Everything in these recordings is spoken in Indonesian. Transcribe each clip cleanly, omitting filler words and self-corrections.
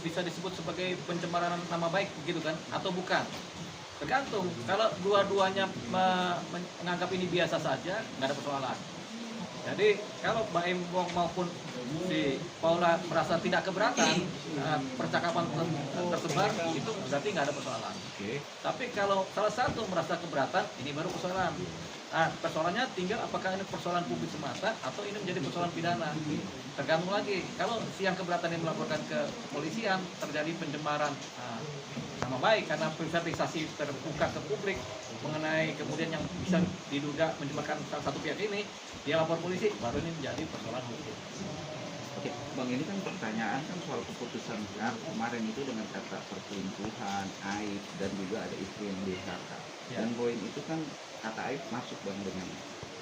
bisa disebut sebagai pencemaran nama baik gitu kan atau bukan? Tergantung. Kalau dua-duanya menganggap ini biasa saja, nggak ada persoalan. Jadi kalau Mbak Em maupun si Paula merasa tidak keberatan percakapan tersebar, itu berarti nggak ada persoalan. Tapi kalau salah satu merasa keberatan, ini baru persoalan. Nah, persoalannya tinggal apakah ini persoalan publik semata atau ini menjadi persoalan pidana. Tergantung lagi. Kalau si yang keberatan yang melaporkan ke kepolisian terjadi pencemaran nama baik karena privatisasi terbuka ke publik mengenai kemudian yang bisa diduga menyebabkan salah satu pihak ini, dia lapor polisi, baru ini menjadi persoalan hukum. Oke, Bang, ini kan pertanyaan kan soal keputusan kemarin itu dengan kata perselingkuhan, aib, dan juga ada istri yang diharapkan. Dan poin itu kan kata aib masuk Bang dengan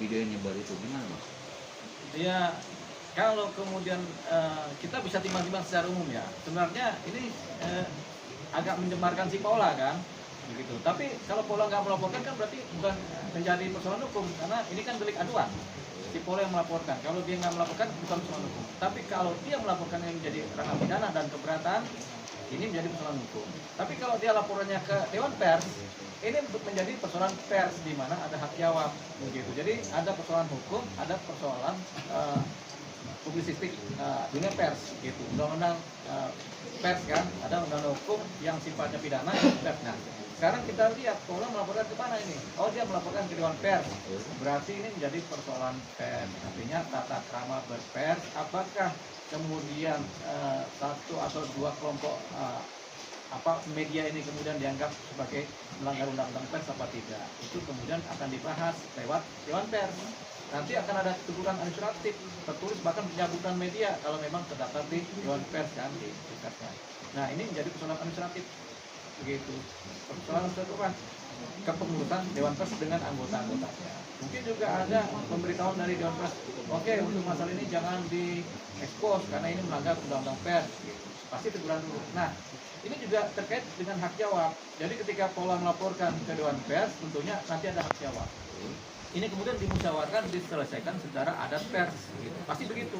video yang nyebar itu, gimana Bang? Ya, kalau kemudian kita bisa timbang-timbang secara umum ya, sebenarnya ini agak mencemarkan si Paula kan, begitu. Tapi kalau Paula nggak melaporkan kan berarti bukan menjadi persoalan hukum, karena ini kan delik aduan. Si Paula yang melaporkan, kalau dia nggak melaporkan bukan persoalan hukum. Tapi kalau dia melaporkan yang menjadi ranah pidana dan keberatan, ini menjadi persoalan hukum. Tapi kalau dia laporannya ke Dewan Pers, ini menjadi persoalan pers di mana ada hak jawab, begitu. Jadi ada persoalan hukum, ada persoalan publisistik dunia pers, gitu. Undang-undang pers kan, ada undang-undang hukum yang sifatnya pidana, pers. Nah, sekarang kita lihat Paula melaporkan ke mana ini? Oh, dia melaporkan ke Dewan Pers. Berarti ini menjadi persoalan pers. Artinya tata krama berpers. Apakah kemudian satu atau dua kelompok media ini kemudian dianggap sebagai melanggar undang-undang pers apa tidak? Itu kemudian akan dibahas lewat Dewan Pers. Nanti akan ada teguran administratif tertulis bahkan pencabutan media kalau memang terdaftar di Dewan Pers kan di persnya. Nah, ini menjadi persoalan administratif. Begitu. Persoalan kedua, kepengurusan Dewan Pers dengan anggota-anggotanya. Mungkin juga ada pemberitahuan dari Dewan Pers, oke, untuk masalah ini jangan diekspos karena ini melanggar undang-undang pers. Gitu. Pasti teguran dulu. Nah, ini juga terkait dengan hak jawab. Jadi ketika Paula melaporkan ke Dewan Pers, tentunya nanti ada hak jawab. Ini kemudian dimusyawarahkan, diselesaikan secara adat pers. Gitu. Pasti begitu.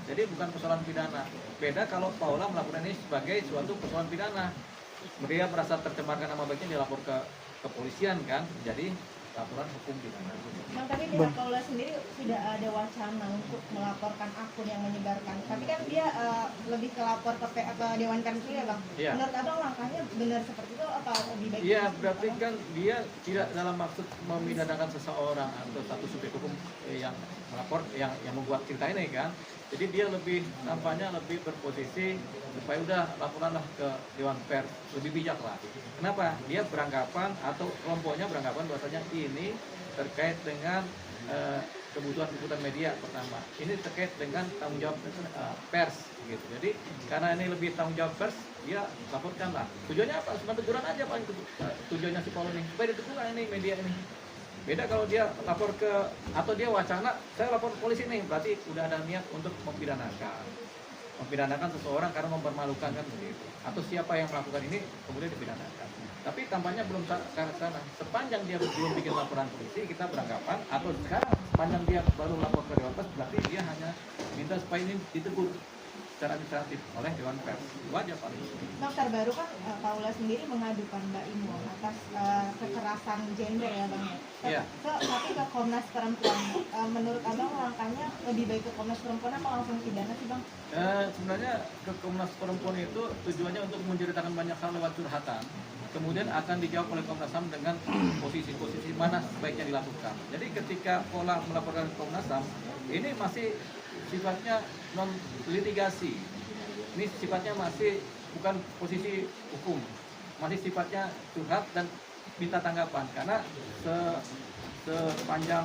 Jadi bukan persoalan pidana. Beda kalau Paula melaporkan ini sebagai suatu persoalan pidana. Dia merasa tercemarkan nama baiknya, dilapor ke kepolisian kan, jadi laporan hukum pidana. Bang, tapi pihak Paula sendiri sudah ada wacana untuk melaporkan akun yang menyebarkan. Tapi kan dia lebih ke lapor ke Dewan Pers ya Bang. Ya. Menurut Abang langkahnya benar seperti itu apa lebih baik? Iya, berarti kan dia tidak dalam maksud memidanakan seseorang atau satu subjek hukum yang melapor, yang membuat cerita ini kan. Jadi dia lebih nampaknya lebih berposisi supaya udah laporanlah ke Dewan Pers, lebih bijak lah. Kenapa? Dia beranggapan atau kelompoknya beranggapan bahwasanya ini terkait dengan kebutuhan media pertama. Ini terkait dengan tanggung jawab pers gitu. Jadi karena ini lebih tanggung jawab pers, dia laporkan lah. Tujuannya apa? Cuma teguran aja paling tujuannya si Paul ini. Supaya diteguran ini media ini. Beda kalau dia lapor ke, atau dia wacana, saya lapor ke polisi nih, berarti udah ada niat untuk mempidanakan seseorang karena mempermalukan kan begitu. Atau siapa yang melakukan ini kemudian dipidanakan. Tapi tampaknya belum ke sana. Sepanjang dia belum bikin laporan polisi, kita beranggapan, atau sekarang sepanjang dia baru lapor ke Dewan Pers, berarti dia hanya minta supaya ini ditegur secara administratif oleh Dewan Pers. Wajar paling. Bang, terbaru kan Paula sendiri mengadukan Mbak Imo atas kekerasan gender ya Bang. Iya. Tapi ke Komnas Perempuan, menurut Abang langkahnya lebih baik ke Komnas Perempuan apa langsung pidana sih Bang? Sebenarnya ke Komnas Perempuan itu tujuannya untuk menceritakan banyak hal lewat curhatan. Kemudian akan dijawab oleh Komnas HAM dengan posisi-posisi mana sebaiknya dilakukan. Jadi ketika Paula melaporkan ke Komnas HAM, ini masih sifatnya non litigasi. Ini sifatnya masih bukan posisi hukum, masih sifatnya curhat dan minta tanggapan. Karena sepanjang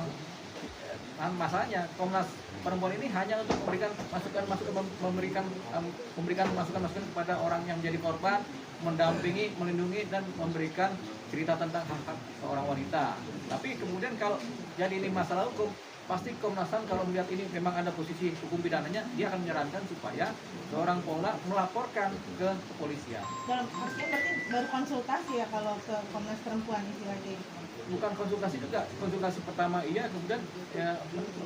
masanya Komnas Perempuan ini hanya untuk memberikan masukan kepada orang yang menjadi korban, mendampingi, melindungi dan memberikan cerita tentang hak-hak seorang wanita. Tapi kemudian kalau jadi ini masalah hukum, pasti Komnas HAM kalau melihat ini memang ada posisi hukum pidananya, dia akan menyarankan supaya seorang Paula melaporkan ke kepolisian. Dalam maksudnya berarti baru konsultasi ya kalau ke Komnas Perempuan istilahnya. bukan konsultasi juga. Konsultasi pertama iya, kemudian ya,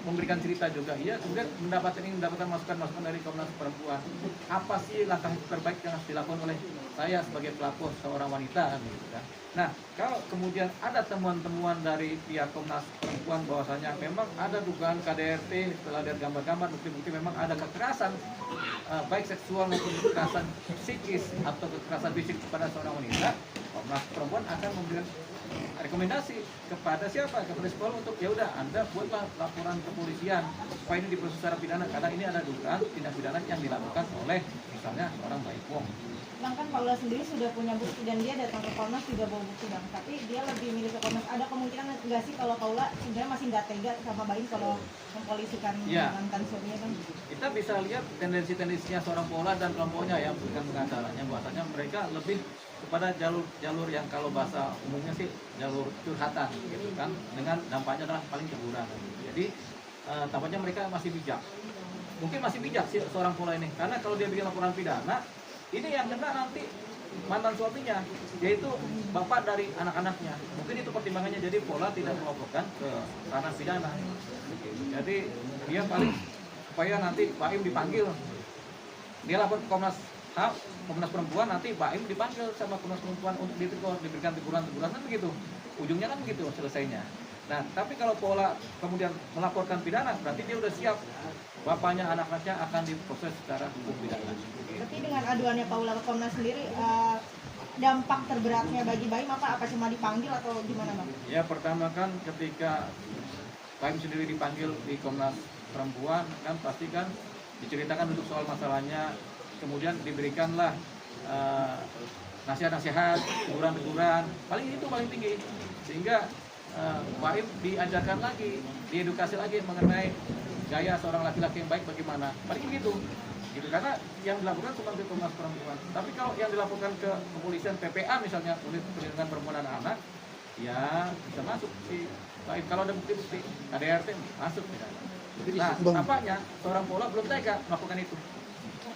memberikan cerita juga iya, kemudian mendapatkan masukan-masukan dari Komnas Perempuan. Apa sih langkah terbaik yang harus dilakukan oleh saya sebagai pelapor seorang wanita kan gitu kan. Nah, kalau kemudian ada temuan-temuan dari pihak Komnas Perempuan bahwasanya memang ada dugaan KDRT, setelah lihat gambar-gambar bukti-bukti memang ada kekerasan baik seksual maupun kekerasan psikis atau kekerasan fisik kepada seorang wanita, Komnas Perempuan akan memberikan rekomendasi kepada siapa, kepada sekolah untuk ya udah Anda buatlah laporan kepolisian supaya ini diproses secara pidana karena ini ada dugaan tindak pidana yang dilakukan oleh misalnya orang Baik Wong. Bang, kan Paula sendiri sudah punya bukti dan dia datang ke Komnas juga bawa bukti Bang, tapi dia lebih milih ke Komnas. Ada kemungkinan nggak sih kalau Paula sebenarnya masih nggak tega sama Baim kalau mempolisikan mantan suaminya Bang? Kita bisa lihat tendensi-tendensinya seorang Paula dan kelompoknya ya, bukan pengacaranya, bahwasanya mereka lebih kepada jalur yang kalau bahasa umumnya sih jalur curhatan gitu kan, dengan dampaknya adalah paling teguran. Jadi tampaknya mereka masih bijak, mungkin masih bijak sih seorang Paula ini, karena kalau dia bikin laporan pidana ini yang kena nanti mantan suaminya, yaitu bapak dari anak-anaknya. Mungkin itu pertimbangannya, jadi Paula tidak melaporkan ke ranah pidana. Jadi dia paling supaya nanti Baim dipanggil, dia lapor ke Komnas HAM, Komnas Perempuan, nanti Baim dipanggil sama Komnas Perempuan untuk diberikan teguran-teguran kan begitu. Ujungnya kan begitu selesainya. Nah, tapi kalau Paula kemudian melaporkan pidana, berarti dia udah siap bapaknya, anak-anaknya akan diproses secara hukum pidana. Berarti dengan aduannya Paula ke Komnas sendiri, dampak terberatnya bagi Baim apa cuma dipanggil atau gimana Bang? Ya, pertama kan ketika Baim sendiri dipanggil di Komnas Perempuan kan pasti kan diceritakan duduk soal masalahnya, kemudian diberikanlah nasihat-nasihat, teguran-teguran, paling tinggi, sehingga Baim diajarkan lagi, diedukasi lagi mengenai gaya seorang laki-laki yang baik bagaimana, paling gitu, karena yang dilakukan cuma di Komnas Perempuan. Tapi kalau yang dilakukan ke kepolisian, PPA misalnya, Unit Perlindungan Perempuan dan Anak, ya bisa masuk di Baim. Kalau ada bukti-bukti KDRT masuk misalnya. Nah, tampaknya seorang Paula belum tega melakukan itu.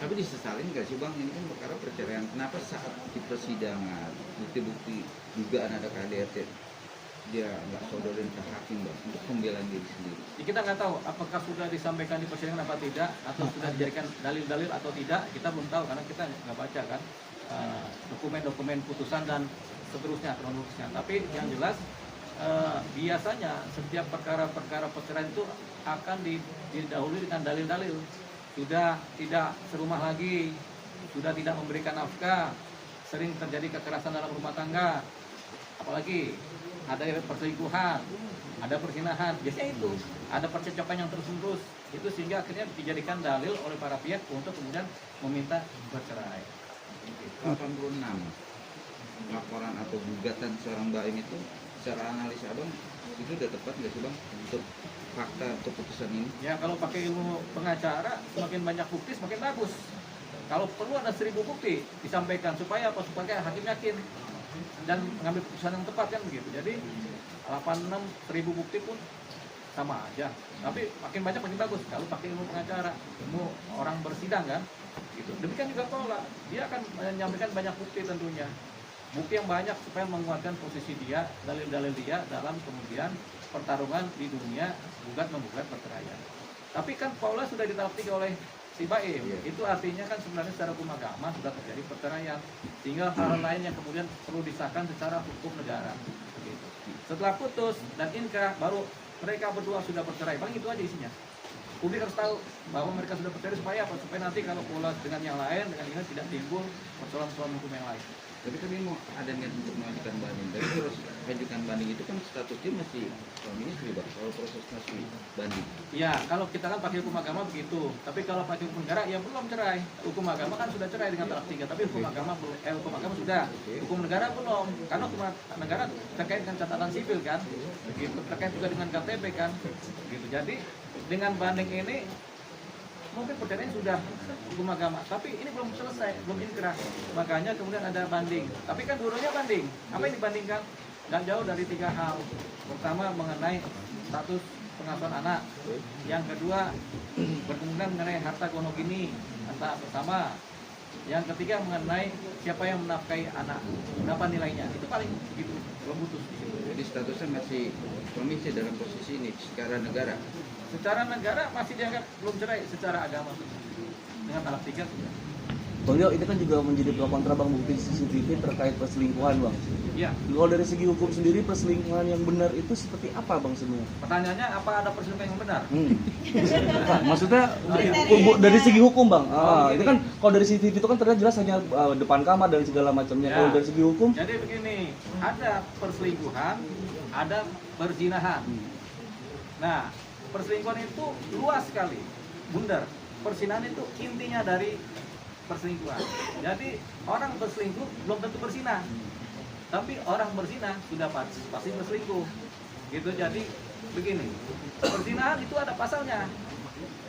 Tapi disesalin nggak sih Bang, ini kan perkara perceraian, kenapa saat di persidangan bukti-bukti dugaan ada KDRT dia nggak sodorin ke hakim Bang untuk pembelaan diri sendiri? Ya, kita nggak tahu apakah sudah disampaikan di persidangan apa tidak, atau sudah dijadikan dalil-dalil atau tidak, kita belum tahu karena kita nggak baca kan dokumen-dokumen putusan dan seterusnya kronologisnya. Tapi yang jelas biasanya setiap perkara-perkara perceraian itu akan didahului dengan dalil-dalil. Sudah tidak serumah lagi, sudah tidak memberikan nafkah, sering terjadi kekerasan dalam rumah tangga, apalagi ada perselingkuhan, ada perzinahan, biasanya itu ada percecokan yang terus-menerus, itu sehingga akhirnya dijadikan dalil oleh para pihak untuk kemudian meminta bercerai. 86 laporan atau gugatan seorang Baim itu secara analisa Abang itu udah tepat nggak sih Bang untuk fakta keputusan ini? Ya, kalau pakai ilmu pengacara, semakin banyak bukti semakin bagus. Kalau perlu ada 1000 bukti disampaikan supaya apa? Supaya hakim yakin dan mengambil keputusan yang tepat kan begitu. Jadi 86.000 bukti pun sama aja. Tapi makin banyak makin bagus kalau pakai ilmu pengacara, ilmu orang bersidang kan. Gitu. Demikian juga Paula, dia akan menyampaikan banyak bukti tentunya. Bukti yang banyak supaya menguatkan posisi dia, dalil-dalil dia dalam kemudian pertarungan di dunia menggugat perceraian. Tapi kan Paula sudah ditolak oleh si Baim, itu artinya kan sebenarnya secara hukum agama sudah terjadi perceraian, sehingga hal lain yang kemudian perlu disahkan secara hukum negara. Begitu. Setelah putus dan inkrah, baru mereka berdua sudah bercerai. Paling itu aja isinya. Publik harus tahu bahwa mereka sudah bercerai supaya apa? Supaya nanti kalau Paula dengan yang lain, dengan ini tidak timbul persoalan-persoalan hukum yang lain. Tapi kan ini mau ada niat untuk mengajukan banding. Tapi harus mengajukan banding itu kan statusnya masih suami istri Bang. Kalau proses masih banding. Ya, kalau kita kan pakai hukum agama begitu. Tapi kalau pakai hukum negara ya belum cerai. Hukum agama kan sudah cerai dengan talak 3, tapi hukum agama belum. Hukum agama sudah. Hukum negara belum. Karena hukum negara terkait dengan catatan sipil kan. Begitu. Terkait juga dengan KTP kan. Begitu. Jadi dengan banding ini mungkin perceraian sudah hukum agama, tapi ini belum selesai, belum inkrah, makanya kemudian ada banding. Tapi kan dulunya banding, apa yang dibandingkan? Nggak jauh dari 3 hal. Pertama mengenai status pengasuhan anak, yang kedua berkemungkinan mengenai harta gonogini antara bersama, Yang ketiga mengenai siapa yang menafkahi anak, berapa nilainya, itu paling begitu, belum putus di situ. Jadi statusnya masih suami istri dalam posisi ini secara negara. Secara negara masih dianggap belum cerai, secara agama dengan talak tiga sudah. Bang Dio, ini kan juga menjadi pro kontra Bang, bukti CCTV terkait perselingkuhan Bang. Iya. Kalau dari segi hukum sendiri perselingkuhan yang benar itu seperti apa Bang sebenarnya? Pertanyaannya apa ada perselingkuhan yang benar? Nah, maksudnya Kriterianya. dari segi hukum Bang. Oh, Itu kan kalau dari CCTV itu kan terlihat jelas hanya depan kamar dan segala macamnya. Ya. Kalau dari segi hukum, Jadi begini, ada perselingkuhan, ada perzinahan. Nah, perselingkuhan itu luas sekali, bundar. Perzinahan itu intinya dari perselingkuhan. Jadi orang berselingkuh belum tentu berzinah, tapi orang berzinah sudah pasti berselingkuh. Gitu. Jadi begini, perzinahan itu ada pasalnya,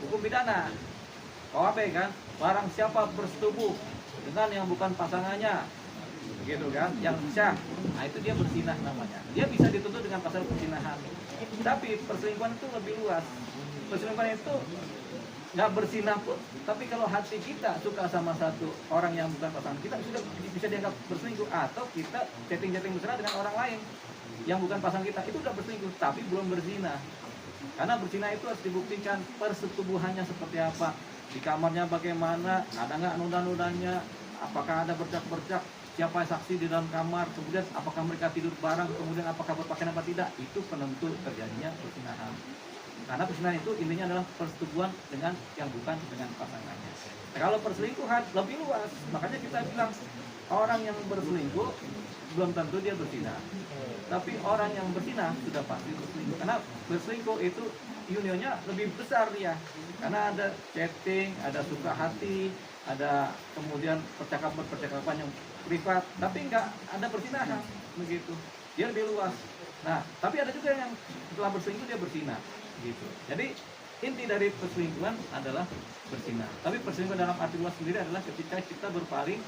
hukum pidana, KUHP kan. Barang siapa bersetubuh dengan yang bukan pasangannya, gitu kan, yang syah, nah itu dia berzinah namanya. Dia bisa dituntut dengan pasal perzinahan. Tapi perselingkuhan itu lebih luas. Perselingkuhan itu nggak berzinah pun, tapi kalau hati kita suka sama satu orang yang bukan pasangan kita, sudah bisa dianggap berselingkuh. Atau kita chatting-chatting mesra dengan orang lain yang bukan pasangan kita, itu udah berselingkuh, tapi belum berzina. Karena berzina itu harus dibuktikan persetubuhannya seperti apa, di kamarnya bagaimana, ada nggak noda-nodanya, apakah ada bercak-bercak, siapa saksi di dalam kamar, kemudian apakah mereka tidur bareng, kemudian apakah berpakaian apa tidak, itu penentu terjadinya perzinahan. Karena perzinahan itu intinya adalah persetubuhan dengan yang bukan dengan pasangannya. Nah, kalau perselingkuhan lebih luas, makanya kita bilang orang yang berselingkuh belum tentu dia berzina. Tapi orang yang berzina sudah pasti berselingkuh. Karena berselingkuh itu unionnya lebih besar dia. Karena ada chatting, ada suka hati, ada kemudian percakapan yang privat, tapi nggak ada perzinahan begitu. Dia lebih luas. Nah, tapi ada juga yang setelah berselingkuh dia berzina. Gitu. Jadi inti dari perselingkuhan adalah berzina. Tapi perselingkuhan dalam arti luas sendiri adalah ketika kita berpaling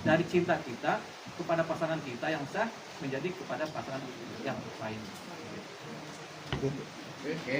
dari cinta kita kepada pasangan kita yang sah menjadi kepada pasangan yang lain. Oke.